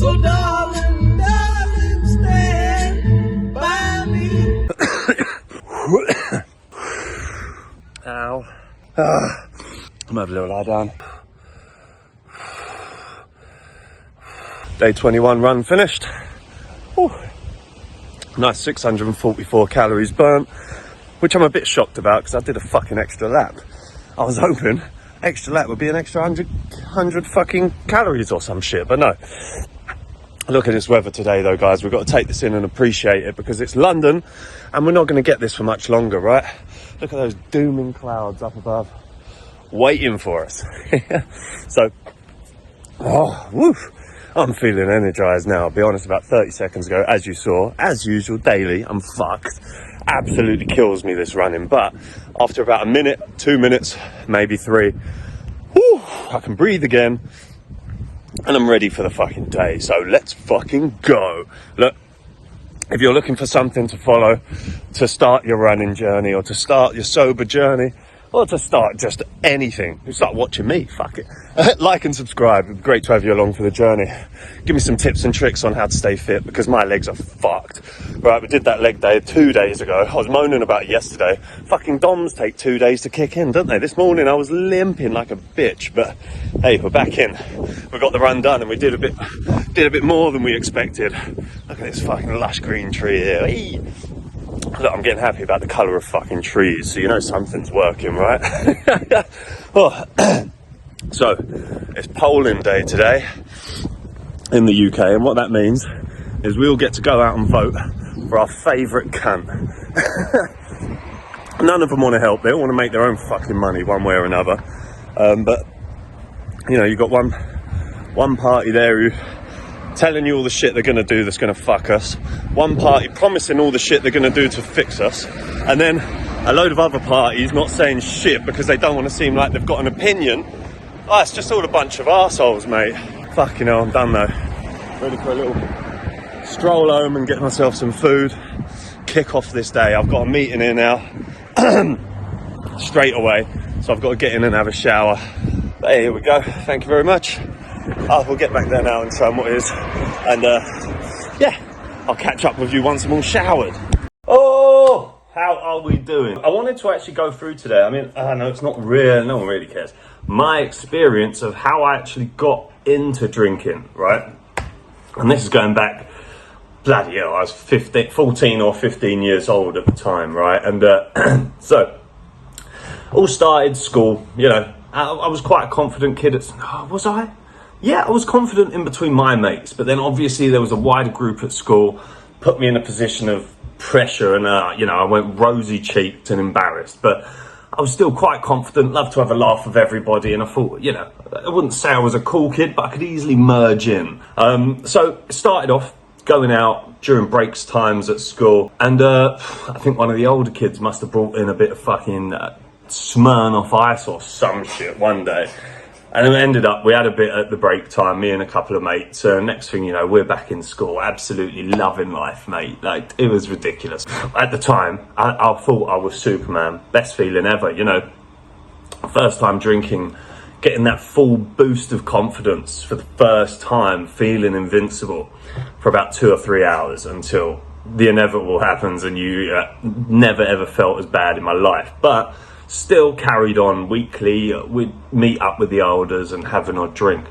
So darling, darling, stand by me. Ow. I'm gonna have a little lie down. Day 21 run finished. Whew. Nice 644 calories burnt, which I'm a bit shocked about because I did a fucking extra lap. I was hoping extra lap would be an extra 100 fucking calories or some shit, but no. Look at this weather today though, guys. We've got to take this in and appreciate it because it's London and we're not going to get this for much longer, right? Look at those dooming clouds up above waiting for us. So, I'm feeling energized now. I'll be honest, about 30 seconds ago, as you saw, as usual, daily, I'm fucked. Absolutely kills me, this running. But after about a minute, 2 minutes, maybe 3, I can breathe again. And I'm ready for the fucking day. So let's fucking go. Look, if you're looking for something to follow, to start your running journey, or to start your sober journey, or to start just anything, you start watching me, fuck it. Like and subscribe. It'd be great to have you along for the journey. Give me some tips and tricks on how to stay fit because my legs are fucked. Right, we did that leg day 2 days ago. I was moaning about it yesterday. Fucking DOMs take 2 days to kick in, don't they? This morning I was limping like a bitch, but hey, we're back in. We got the run done and we did a bit more than we expected. Look at this fucking lush green tree here. Hey. Look, I'm getting happy about the colour of fucking trees, so you know something's working, right? So, it's polling day today in the UK, and what that means is we all get to go out and vote for our favourite cunt. None of them want to help, they all want to make their own fucking money one way or another. But, you know, you've got one party there who telling you all the shit they're going to do that's going to fuck us. One party promising all the shit they're going to do to fix us. And then a load of other parties not saying shit because they don't want to seem like they've got an opinion. Oh, it's just all a bunch of arseholes, mate. Fucking hell, I'm done though. Ready for a little stroll home and get myself some food. Kick off this day. I've got a meeting here now. Straight away. So I've got to get in and have a shower. But hey, here we go. Thank you very much. We'll get back there now and show them what it is. And yeah, I'll catch up with you once I'm all showered. Oh, how are we doing? I wanted to actually go through today. I mean, I know it's not real, no one really cares. My experience of how I actually got into drinking, right? And this is going back, bloody hell, I was 14 or 15 years old at the time, right? And so, all started school, you know. I was quite a confident kid was I? Yeah, I was confident in between my mates, but then obviously there was a wider group at school, put me in a position of pressure, and you know, I went rosy-cheeked and embarrassed, but I was still quite confident, loved to have a laugh with everybody, and I thought, you know, I wouldn't say I was a cool kid, but I could easily merge in. So it started off going out during breaks times at school, and I think one of the older kids must have brought in a bit of fucking Smirnoff Ice or some shit one day. And it ended up, we had a bit at the break time, me and a couple of mates. Next thing you know, we're back in school, absolutely loving life, mate. Like, it was ridiculous. At the time, I thought I was Superman. Best feeling ever, you know. First time drinking, getting that full boost of confidence for the first time, feeling invincible for about 2 or 3 hours until the inevitable happens and you never ever felt as bad in my life. But still carried on weekly. We'd meet up with the elders and have an odd drink.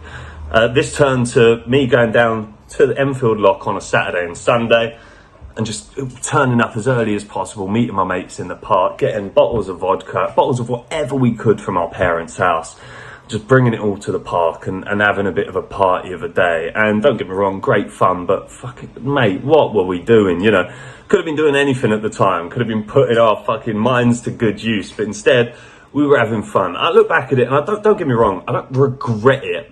This turned to me going down to the Enfield Lock on a Saturday and Sunday and just turning up as early as possible, meeting my mates in the park, getting bottles of vodka, bottles of whatever we could from our parents' house, just bringing it all to the park and having a bit of a party of a day. And don't get me wrong, great fun, but fucking mate, what were we doing, you know? Could have been doing anything at the time, could have been putting our fucking minds to good use, but instead we were having fun. I look back at it and I don't get me wrong, I don't regret it,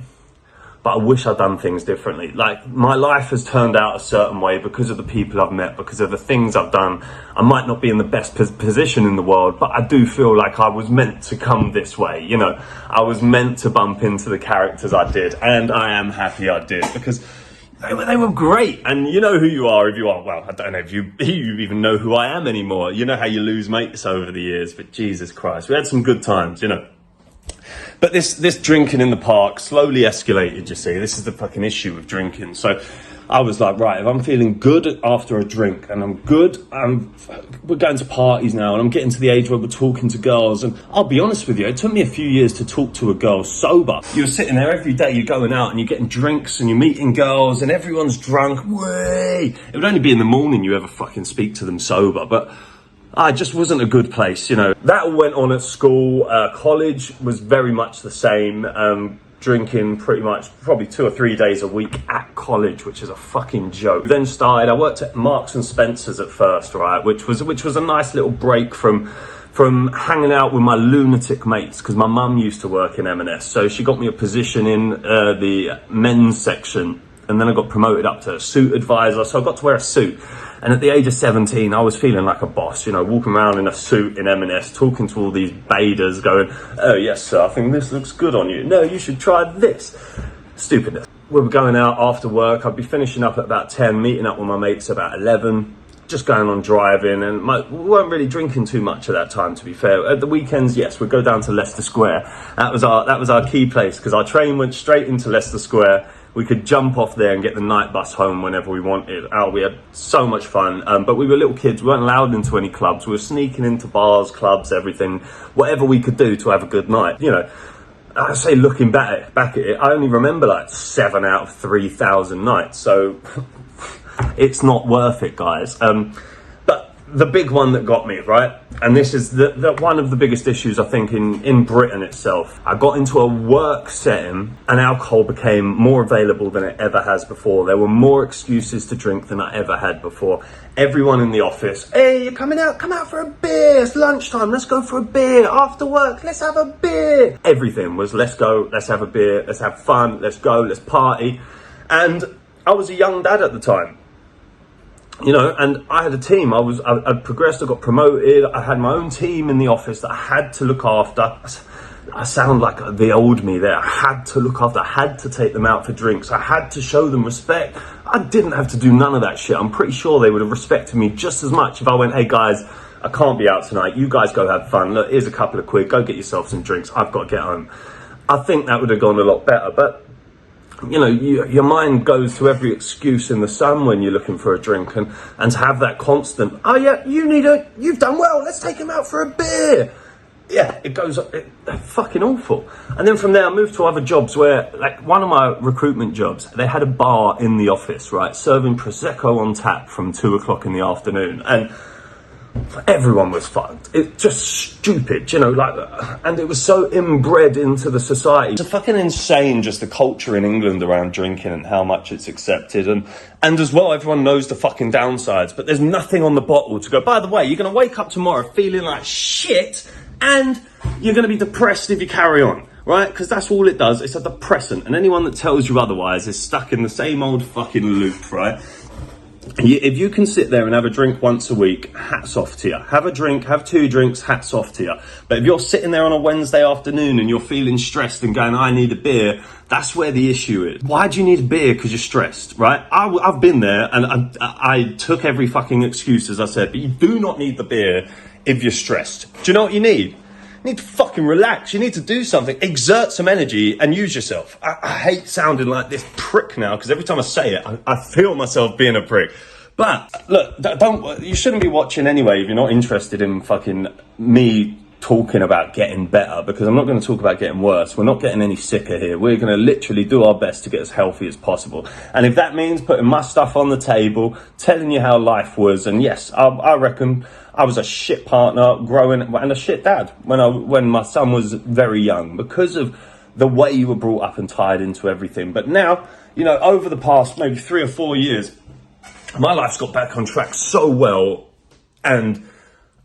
but I wish I'd done things differently. Like, my life has turned out a certain way because of the people I've met, because of the things I've done. I might not be in the best position in the world, but I do feel like I was meant to come this way, you know. I was meant to bump into the characters I did, and I am happy I did, because they were great. And you know who you are if you are, well, I don't know if you even know who I am anymore. You know how you lose mates over the years, but Jesus Christ, we had some good times, you know. But this drinking in the park slowly escalated, you see. This is the fucking issue with drinking. So I was like, right, if I'm feeling good after a drink and I'm good, we're going to parties now and I'm getting to the age where we're talking to girls. And I'll be honest with you, it took me a few years to talk to a girl sober. You're sitting there every day, you're going out and you're getting drinks and you're meeting girls and everyone's drunk. Way. It would only be in the morning you ever fucking speak to them sober. But I just wasn't a good place, you know. That all went on at school. College was very much the same. Drinking pretty much probably 2 or 3 days a week at college, which is a fucking joke. Then I worked at Marks and Spencer's at first, right, which was a nice little break from hanging out with my lunatic mates, because my mum used to work in M&S, so she got me a position in the men's section, and then I got promoted up to a suit advisor, so I got to wear a suit. And at the age of 17, I was feeling like a boss, you know, walking around in a suit in M&S, talking to all these baiters, going, oh, yes, sir, I think this looks good on you. No, you should try this. Stupidness. We were going out after work. I'd be finishing up at about 10, meeting up with my mates about 11, just going on driving. And we weren't really drinking too much at that time, to be fair. At the weekends, yes, we'd go down to Leicester Square. That was our key place, because our train went straight into Leicester Square. We could jump off there and get the night bus home whenever we wanted. Oh, we had so much fun. But we were little kids. We weren't allowed into any clubs. We were sneaking into bars, clubs, everything, whatever we could do to have a good night. You know, I say looking back at it, I only remember like 7 out of 3,000 nights. So it's not worth it, guys. But the big one that got me, right? And this is the one of the biggest issues, I think, in Britain itself. I got into a work setting and alcohol became more available than it ever has before. There were more excuses to drink than I ever had before. Everyone in the office, hey, you're coming out, come out for a beer. It's lunchtime, let's go for a beer. After work, let's have a beer. Everything was, let's go, let's have a beer, let's have fun, let's go, let's party. And I was a young dad at the time. You know, and I had a team. I'd progressed, I got promoted. I had my own team in the office that I had to look after. I sound like the old me there. I had to look after, I had to take them out for drinks. I had to show them respect. I didn't have to do none of that shit. I'm pretty sure they would have respected me just as much if I went, hey guys, I can't be out tonight. You guys go have fun. Look, here's a couple of quid. Go get yourself some drinks. I've got to get home. I think that would have gone a lot better. But you know, your mind goes to every excuse in the sun when you're looking for a drink, and to have that constant, oh yeah, you've done well, let's take him out for a beer. Yeah, it goes, fucking awful. And then from there, I moved to other jobs where, like one of my recruitment jobs, they had a bar in the office, right, serving Prosecco on tap from 2 o'clock in the afternoon. And everyone was fucked. It's just stupid, you know, like, and it was so inbred into the society. It's fucking insane, just the culture in England around drinking and how much it's accepted. And as well, everyone knows the fucking downsides, but there's nothing on the bottle to go, by the way, you're going to wake up tomorrow feeling like shit and you're going to be depressed if you carry on. Right? Because that's all it does. It's a depressant. And anyone that tells you otherwise is stuck in the same old fucking loop, right? If you can sit there and have a drink once a week, hats off to you. Have a drink, have 2 drinks, hats off to you. But if you're sitting there on a Wednesday afternoon and you're feeling stressed and going, I need a beer, that's where the issue is. Why do you need a beer? Because you're stressed, right? I've been there and I took every fucking excuse, as I said, but you do not need the beer if you're stressed. Do you know what you need? You need to fucking relax. You need to do something, exert some energy and use yourself. I hate sounding like this prick now, because every time I say it, I feel myself being a prick. But look, you shouldn't be watching anyway if you're not interested in fucking me talking about getting better, because I'm not going to talk about getting worse. We're not getting any sicker here. We're going to literally do our best to get as healthy as possible. And if that means putting my stuff on the table, telling you how life was, and yes, I reckon I was a shit partner growing and a shit dad when my son was very young, because of the way you were brought up and tied into everything. But now, you know, over the past maybe 3 or 4 years, my life's got back on track so well, and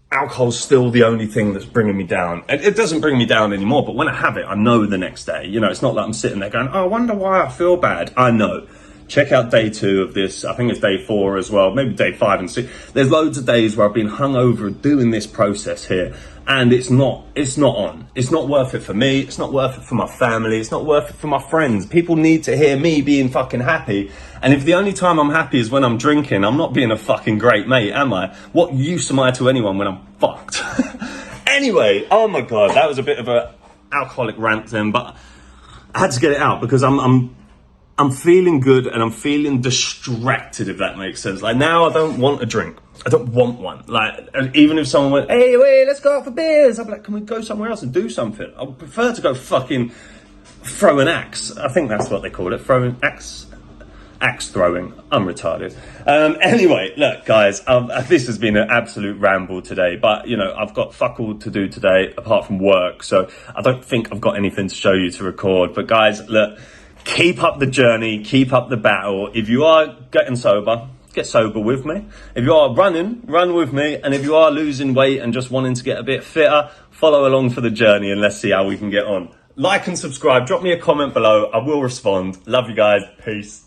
alcohol's still the only thing that's bringing me down. It doesn't bring me down anymore, but when I have it, I know the next day. You know, it's not like I'm sitting there going, oh, I wonder why I feel bad. I know. Check out day 2 of this. I think it's day 4 as well, maybe day 5 and 6. There's loads of days where I've been hungover doing this process here, and it's not on. It's not worth it for me. It's not worth it for my family. It's not worth it for my friends. People need to hear me being fucking happy. And if the only time I'm happy is when I'm drinking, I'm not being a fucking great mate, am I? What use am I to anyone when I'm fucked? Anyway, oh my God, that was a bit of a alcoholic rant then, but I had to get it out because I'm feeling good and I'm feeling distracted, if that makes sense. Like now I don't want a drink. I don't want one. Like even if someone went, hey, wait, let's go out for beers, I'm like, can we go somewhere else and do something? I would prefer to go fucking throw an axe. I think that's what they call it, throwing axe. Axe throwing. I'm retarded. Anyway, look, guys, this has been an absolute ramble today, but you know, I've got fuck all to do today apart from work, so I don't think I've got anything to show you to record. But guys, look, keep up the journey, keep up the battle. If you are getting sober, get sober with me. If you are running, run with me. And if you are losing weight and just wanting to get a bit fitter, follow along for the journey and let's see how we can get on. Like and subscribe, drop me a comment below. I will respond. Love you guys. Peace.